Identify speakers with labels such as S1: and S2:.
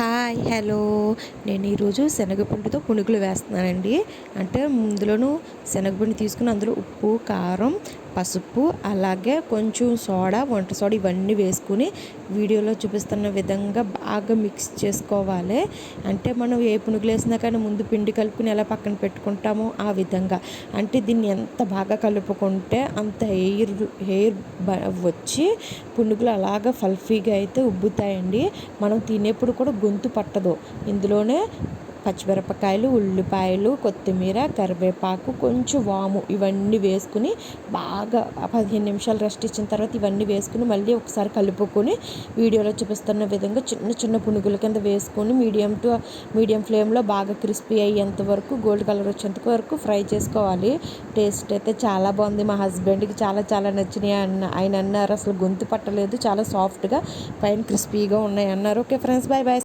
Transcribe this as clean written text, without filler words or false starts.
S1: Hi hello నేను ఈరోజు శనగపిండితో పునుగులు వేస్తున్నానండి. అంటే ముందులోను శనగపిండి తీసుకుని అందులో ఉప్పు, కారం, పసుపు, అలాగే కొంచెం సోడా, వంట సోడా ఇవన్నీ వేసుకుని వీడియోలో చూపిస్తున్న విధంగా బాగా మిక్స్ చేసుకోవాలి. అంటే మనం ఏ పునుగులు వేసినా కానీ ముందు పిండి కలుపుకుని ఎలా పక్కన పెట్టుకుంటామో ఆ విధంగా. అంటే దీన్ని ఎంత బాగా కలుపుకుంటే అంత హెయిర్ వచ్చి పునుగులు అలాగా ఫల్ఫీగా అయితే ఉబ్బుతాయండి. మనం తినేప్పుడు కూడా గొంతు పట్టదు. ఇందులోనే పచ్చిమిరపకాయలు, ఉల్లిపాయలు, కొత్తిమీర, కరివేపాకు, కొంచెం వాము ఇవన్నీ వేసుకుని బాగా 15 నిమిషాలు రెస్ట్ ఇచ్చిన తర్వాత ఇవన్నీ వేసుకుని మళ్ళీ ఒకసారి కలుపుకొని వీడియోలో చూపిస్తున్న విధంగా చిన్న చిన్న పునుగుల కింద వేసుకొని మీడియం ఫ్లేమ్లో బాగా క్రిస్పీ అయ్యేంత వరకు, గోల్డ్ కలర్ వచ్చేంత వరకు ఫ్రై చేసుకోవాలి. టేస్ట్ అయితే చాలా బాగుంది. మా హస్బెండ్కి చాలా చాలా నచ్చినాయి ఆయన అన్నారు. అసలు గొంతు పట్టలేదు, చాలా సాఫ్ట్గా పైన క్రిస్పీగా ఉన్నాయి అన్నారు. Okay friends, bye bye.